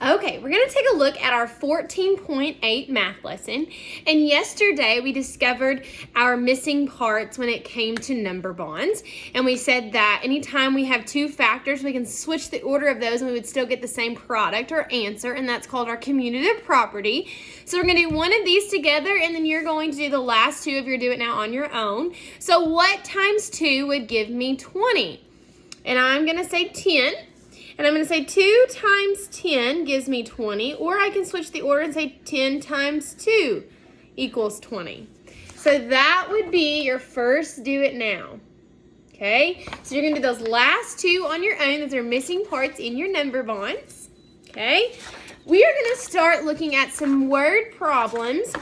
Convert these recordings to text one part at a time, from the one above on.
Okay, we're going to take a look at our 14.8 math lesson. And yesterday we discovered our missing parts when it came to number bonds. And we said that anytime we have two factors, we can switch the order of those and we would still get the same product or answer. And that's called our commutative property. So we're going to do one of these together and then you're going to do the last two if you're doing it now on your own. So what times 2 would give me 20? And I'm going to say 10. And I'm going to say 2 times 10 gives me 20, or I can switch the order and say 10 times 2 equals 20. So that would be your first do it now. Okay, so you're going to do those last two on your own. Those are missing parts in your number bonds. Okay, we are going to start looking at some word problems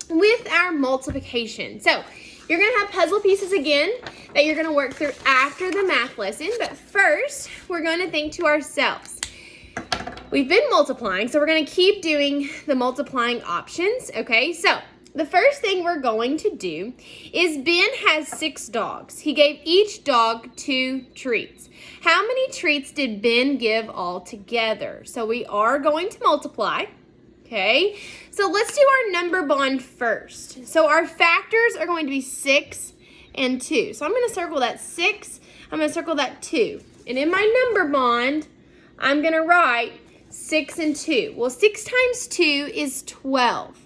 with our multiplication. So you're going to have puzzle pieces again that you're going to work through after the math lesson. But first, we're going to think to ourselves. We've been multiplying, so we're going to keep doing the multiplying options. Okay, so the first thing we're going to do is Ben has 6 dogs. He gave each dog 2 treats. How many treats did Ben give all together? So we are going to multiply. Okay, so let's do our number bond first. So our factors are going to be 6 and 2. So I'm going to circle that 6. I'm going to circle that 2. And in my number bond, I'm going to write 6 and 2. Well, 6 times 2 is 12.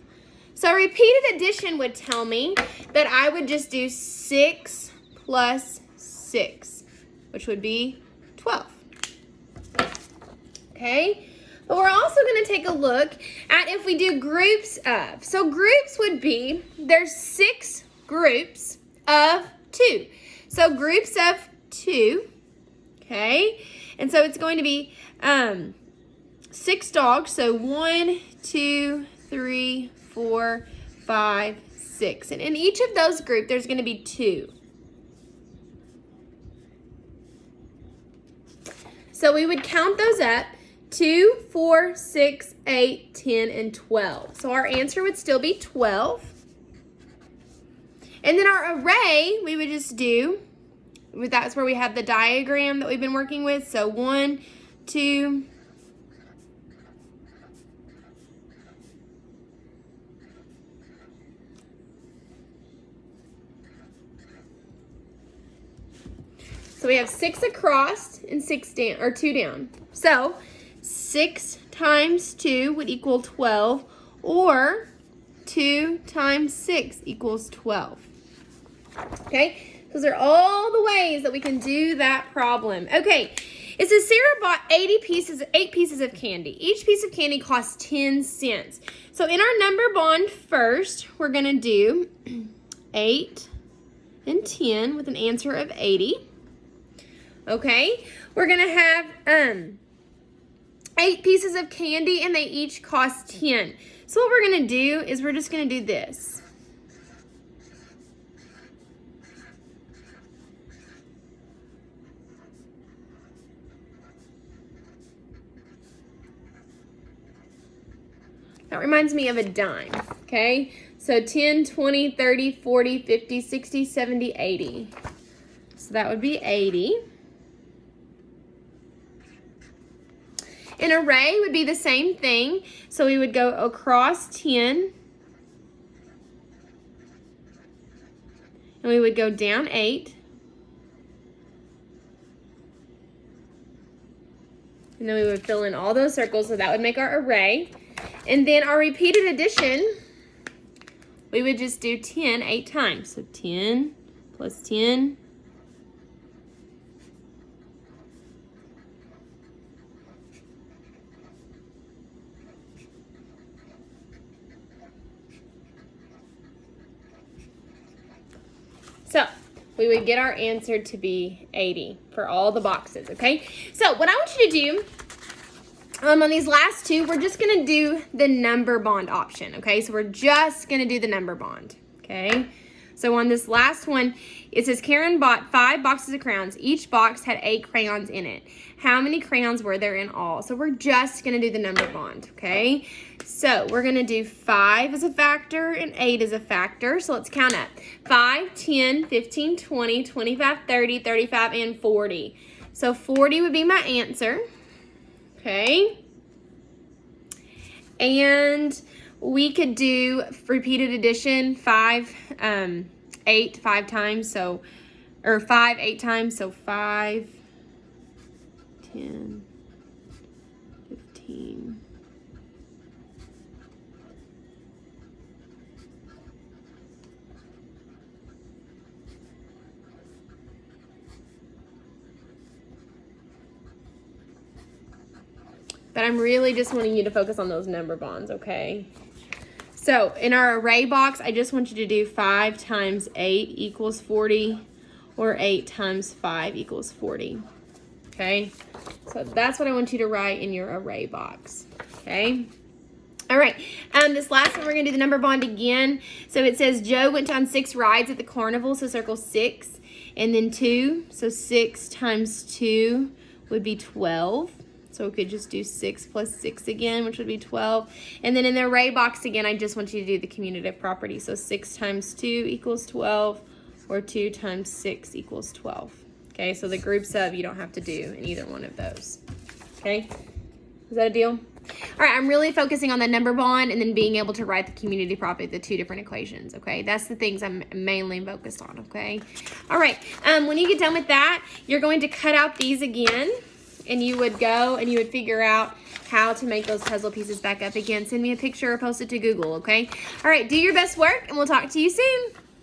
So repeated addition would tell me that I would just do 6 plus 6, which would be 12. Okay. But we're also going to take a look at if we do groups of. So groups would be, there's 6 groups of 2. So groups of 2, okay? And so it's going to be 6 dogs. So 1, 2, 3, 4, 5, 6. And in each of those groups, there's going to be 2. So we would count those up. 2, 4, 6, 8, 10, and 12. So our answer would still be 12. And then our array, we would just do, that's where we have the diagram that we've been working with. So 1, 2, so we have 6 across and 6 down, or 2 down. So 6 times 2 would equal 12, or 2 times 6 equals 12. Okay, those are all the ways that we can do that problem. Okay, it says Sarah bought 8 pieces of candy. Each piece of candy costs 10 cents. So in our number bond first, we're going to do 8 and 10 with an answer of 80. Okay, we're going to have 8 pieces of candy and they each cost 10. So what we're going to do is we're just going to do this. That reminds me of a dime, okay? So 10, 20, 30, 40, 50, 60, 70, 80. So that would be 80. An array would be the same thing. So we would go across 10. And we would go down 8. And then we would fill in all those circles. So that would make our array. And then our repeated addition, we would just do 10 8 times. So 10 plus 10. So we would get our answer to be 80 for all the boxes, okay? So what I want you to do on these last two, we're just going to do the number bond option, okay? So we're just going to do the number bond, okay? So on this last one, it says Karen bought 5 boxes of crayons. Each box had 8 crayons in it. How many crayons were there in all? So we're just going to do the number bond, okay? So we're going to do 5 as a factor and 8 as a factor. So let's count up. 5, 10, 15, 20, 25, 30, 35, and 40. So 40 would be my answer, okay? And we could do repeated addition 5 times, so, or 5 8 times, so 5, 10, 15. But I'm really just wanting you to focus on those number bonds, okay? So in our array box, I just want you to do 5 times 8 equals 40, or 8 times 5 equals 40, okay? So that's what I want you to write in your array box, okay? All right, this last one, we're gonna do the number bond again. So it says Joe went on 6 rides at the carnival, so circle 6, and then 2, so 6 times 2 would be 12. So we could just do 6 plus 6 again, which would be 12. And then in the array box again, I just want you to do the commutative property. So 6 times 2 equals 12, or 2 times 6 equals 12. Okay, so the groups of, you don't have to do in either one of those. Okay, is that a deal? All right, I'm really focusing on the number bond and then being able to write the commutative property, the 2 different equations, okay? That's the things I'm mainly focused on, okay? All right, when you get done with that, you're going to cut out these again, and you would go and you would figure out how to make those puzzle pieces back up again. Send me a picture or post it to Google, okay? All right, do your best work, and we'll talk to you soon.